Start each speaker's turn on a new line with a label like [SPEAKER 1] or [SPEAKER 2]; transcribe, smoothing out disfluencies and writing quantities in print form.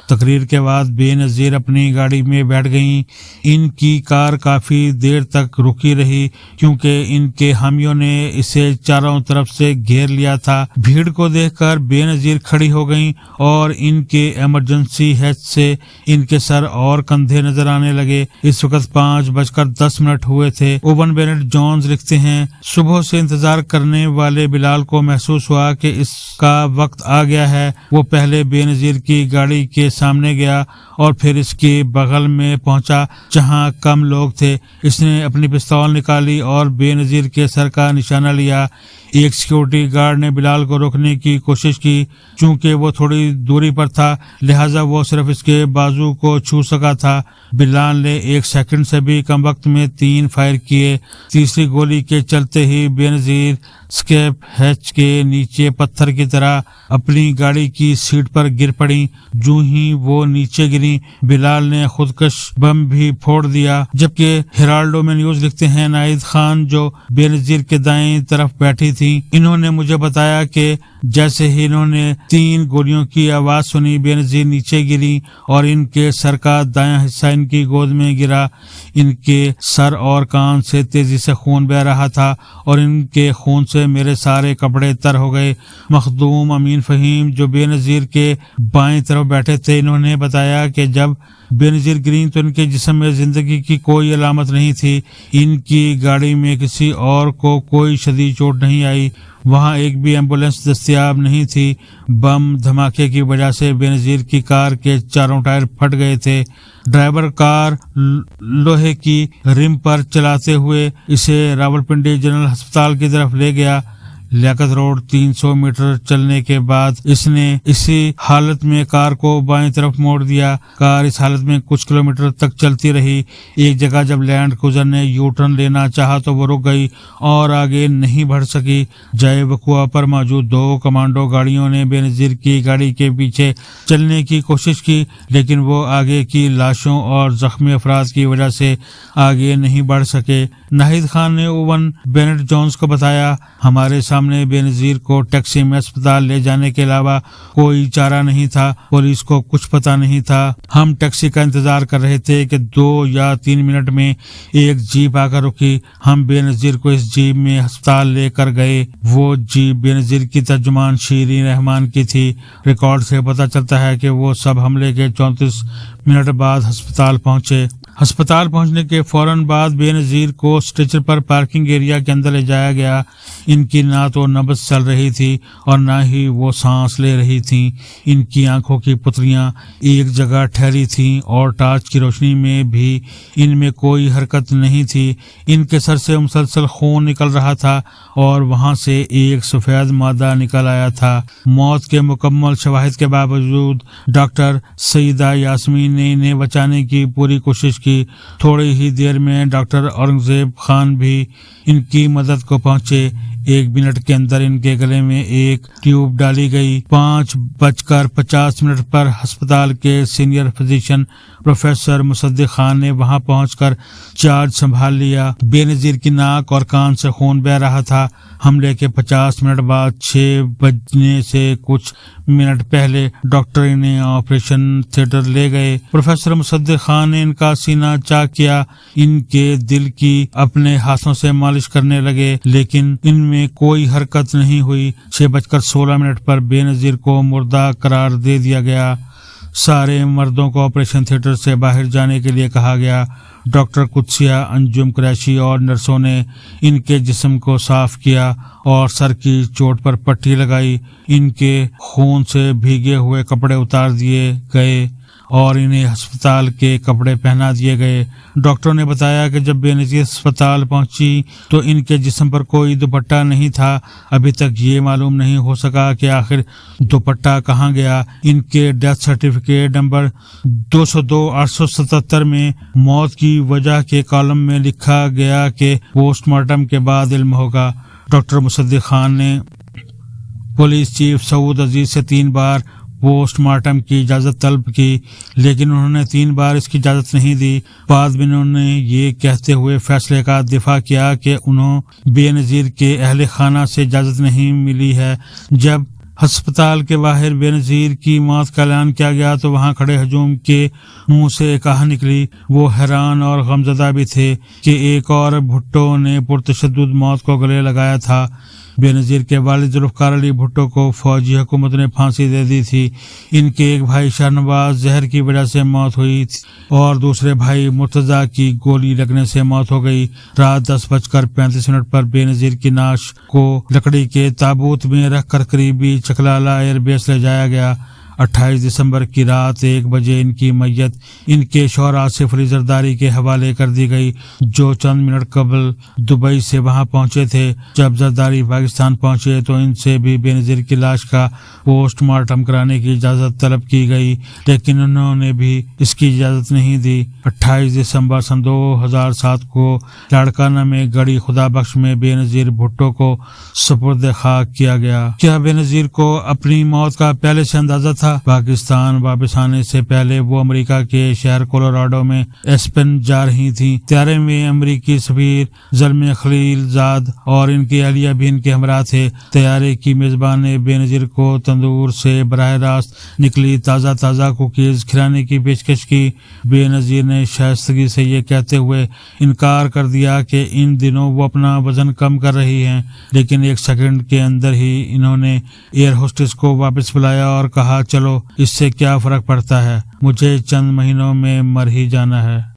[SPEAKER 1] تقریر کے بعد بے نظیر اپنی گاڑی میں بیٹھ گئیں۔ ان کی کار کافی دیر تک رکی رہی کیونکہ ان کے حامیوں نے اسے چاروں طرف سے گھیر لیا تھا۔ بھیڑ کو دیکھ کر بے نظیر کھڑی ہو گئیں اور ان کے ایمرجنسی ہیچ سے ان کے سر اور کندھے نظر آنے لگے۔ اس وقت 5:10 ہوئے تھے۔ اوون بینٹ جونز لکھتے ہیں، صبح سے انتظار کرنے والے بلال کو محسوس ہوا کہ اس کا وقت آ گیا ہے۔ وہ پہلے بے نظیر کی گاڑی کے سامنے گیا اور پھر اس کے بغل میں پہنچا جہاں کم لوگ تھے۔ اس نے اپنی پستول نکالی اور بے نظیر کے سر کا نشانہ لیا۔ ایک سیکورٹی گارڈ نے بلال کو روکنے کی کوشش کی، چونکہ وہ تھوڑی دوری پر تھا لہٰذا وہ صرف اس کے بازو کو چھو سکا تھا۔ بلال نے 1 سیکنڈ سے بھی کم وقت میں 3 فائر کیے۔ تیسری گولی کے چلتے ہی بے نظیر اسکیپ ہیچ کے نیچے پتھر کی طرح اپنی گاڑی کی سیٹ پر گر پڑی۔ جو ہی وہ نیچے گری بلال نے خودکش بم بھی پھوڑ دیا۔ جبکہ ہیرالڈو میں نیوز لکھتے ہیں، ناہید خان جو بے نظیر کے دائیں طرف بیٹھی تھی، انہوں نے مجھے بتایا کہ جیسے ہی انہوں نے 3 گولیوں کی آواز سنی بے نظیر نیچے گری اور ان کے سر کا دایاں حصہ ان کی گود میں گرا۔ ان کے سر اور کان سے تیزی سے خون بہہ رہا تھا اور ان کے خون سے میرے سارے کپڑے تر ہو گئے۔ مخدوم امین فہیم جو بے نظیر کے بائیں طرف بیٹھے تھے، انہوں نے بتایا کہ جب بے نظیر گریں تو ان کے جسم میں زندگی کی کوئی علامت نہیں تھی۔ ان کی گاڑی میں کسی اور کو کوئی شدید چوٹ نہیں آئی۔ وہاں ایک بھی ایمبولینس دستیاب نہیں تھی۔ بم دھماکے کی وجہ سے بے نظیر کی کار کے چاروں ٹائر پھٹ گئے تھے۔ ڈرائیور کار لوہے کی رم پر چلاتے ہوئے اسے راولپنڈی جنرل ہسپتال کی طرف لے گیا۔ لیاقت روڈ 300 میٹر چلنے کے بعد اس نے اسی حالت میں کار کو بائیں طرف موڑ دیا۔ کار اس حالت میں کچھ کلومیٹر تک چلتی رہی۔ ایک جگہ جب لینڈ کروزر نے یو ٹرن لینا چاہا تو وہ رک گئی اور آگے نہیں بڑھ سکی۔ جائے وقوع پر موجود 2 کمانڈو گاڑیوں نے بے نظیر کی گاڑی کے پیچھے چلنے کی کوشش کی لیکن وہ آگے کی لاشوں اور زخمی افراد کی وجہ سے آگے نہیں بڑھ سکے۔ ناہید خان نے اوون بینٹ جونز کو بتایا، ہمارے سامنے بے نظیر کو ٹیکسی میں اسپتال لے جانے کے علاوہ کوئی چارہ نہیں تھا۔ پولیس کو کچھ پتہ نہیں تھا۔ ہم ٹیکسی کا انتظار کر رہے تھے کہ 2 یا 3 منٹ میں ایک جیپ آ کر رکی۔ ہم بے نظیر کو اس جیپ میں ہسپتال لے کر گئے۔ وہ جیپ بے نظیر کی ترجمان شیرین رحمان کی تھی۔ ریکارڈ سے پتہ چلتا ہے کہ وہ سب حملے کے 34 منٹ بعد ہسپتال پہنچے۔ ہسپتال پہنچنے کے فوراً بعد بے نظیر کو اسٹریچر پر پارکنگ ایریا کے اندر لے جایا گیا۔ ان کی نہ تو نبض چل رہی تھی اور نہ ہی وہ سانس لے رہی تھیں۔ ان کی آنکھوں کی پتریاں ایک جگہ ٹھہری تھیں اور ٹارچ کی روشنی میں بھی ان میں کوئی حرکت نہیں تھی۔ ان کے سر سے مسلسل خون نکل رہا تھا اور وہاں سے ایک سفید مادہ نکل آیا تھا۔ موت کے مکمل شواہد کے باوجود ڈاکٹر سیدہ یاسمین نے انہیں بچانے کی پوری کوشش کی۔ تھوڑی ہی دیر میں ڈاکٹر اورنگزیب خان بھی ان کی مدد کو پہنچے۔ 1 منٹ کے اندر ان کے گلے میں ایک ٹیوب ڈالی گئی۔ 5:50 پر ہسپتال کے سینئر فزیشین پروفیسر مصدق خان نے وہاں پہنچ کر چارج سنبھال لیا۔ بے نظیر کی ناک اور کان سے خون بہہ رہا تھا۔ حملے کے 50 منٹ بعد 6 بجنے سے کچھ منٹ پہلے ڈاکٹر انہیں آپریشن تھیٹر لے گئے۔ پروفیسر مصدق خان نے ان کا سینہ چاک کیا، ان کے دل کی اپنے ہاتھوں سے مالش کرنے لگے لیکن ان میں کوئی حرکت نہیں ہوئی۔ 6:16 پر بے نظیر کو مردہ قرار دے دیا گیا۔ سارے مردوں کو آپریشن تھیٹر سے باہر جانے کے لیے کہا گیا۔ ڈاکٹر قدسیہ انجم قریشی اور نرسوں نے ان کے جسم کو صاف کیا اور سر کی چوٹ پر پٹی لگائی۔ ان کے خون سے بھیگے ہوئے کپڑے اتار دیے گئے اور انہیں ہسپتال کے کپڑے پہنا دیے گئے۔ ڈاکٹروں نے بتایا کہ جب بے نظیر ہسپتال پہنچی تو ان کے جسم پر کوئی دوپٹہ نہیں تھا۔ ابھی تک یہ معلوم نہیں ہو سکا کہ آخر دوپٹہ کہاں گیا۔ ان کے ڈیتھ سرٹیفکیٹ نمبر 202/877 میں موت کی وجہ کے کالم میں لکھا گیا کہ پوسٹ مارٹم کے بعد علم ہوگا۔ ڈاکٹر مصدق خان نے پولیس چیف سعود عزیز سے 3 بار پوسٹ مارٹم کی اجازت طلب کی لیکن انہوں نے 3 بار اس کی اجازت نہیں دی۔ بعد میں انہوں نے یہ کہتے ہوئے فیصلے کا دفاع کیا کہ انہوں بے نظیر کے اہل خانہ سے اجازت نہیں ملی ہے۔ جب ہسپتال کے باہر بے نظیر کی موت کا اعلان کیا گیا تو وہاں کھڑے ہجوم کے منہ سے ایک آہ نکلی۔ وہ حیران اور غمزدہ بھی تھے کہ ایک اور بھٹو نے پرتشدد موت کو گلے لگایا تھا۔ بے نظیر کے والد ذوالفقار علی بھٹو کو فوجی حکومت نے پھانسی دے دی تھی۔ ان کے ایک بھائی شاہنواز زہر کی وجہ سے موت ہوئی اور دوسرے بھائی مرتضیٰ کی گولی لگنے سے موت ہو گئی۔ رات 10:35 پر بے نظیر کی نعش کو لکڑی کے تابوت میں رکھ کر قریبی چکلالہ ایئر بیس لے جایا گیا۔ 28 دسمبر کی رات 1 بجے ان کی میت ان کے شوہر آصف علی زرداری کے حوالے کر دی گئی، جو چند منٹ قبل دبئی سے وہاں پہنچے تھے۔ جب زرداری پاکستان پہنچے تو ان سے بھی بے نظیر کی لاش کا پوسٹ مارٹم کرانے کی اجازت طلب کی گئی، لیکن انہوں نے بھی اس کی اجازت نہیں دی۔ 28 دسمبر سن 2007 کو لاڑکانہ میں گڑی خدا بخش میں بے نظیر بھٹو کو سپرد خاک کیا گیا۔ کیا بے نظیر کو اپنی موت کا پہلے سے اندازہ تھا؟ پاکستان واپس آنے سے پہلے وہ امریکہ کے شہر کولوراڈو میں ایسپن جا رہی تھیں۔ طیارے میں امریکی سفیر زلمے خلیل زاد اور ان کی اہلیہ بھی ان کے ہمراہ تھے۔ طیارے کی میزبان نے بے نظیر کو تندور سے براہ راست نکلی تازہ کوکیز کھلانے کی پیشکش کی۔ بے نظیر نے شائستگی سے یہ کہتے ہوئے انکار کر دیا کہ ان دنوں وہ اپنا وزن کم کر رہی ہیں، لیکن 1 سیکنڈ کے اندر ہی انہوں نے ایئر ہوسٹس کو واپس بلایا اور کہا، چلو اس سے کیا فرق پڑتا ہے، مجھے چند مہینوں میں مر ہی جانا ہے۔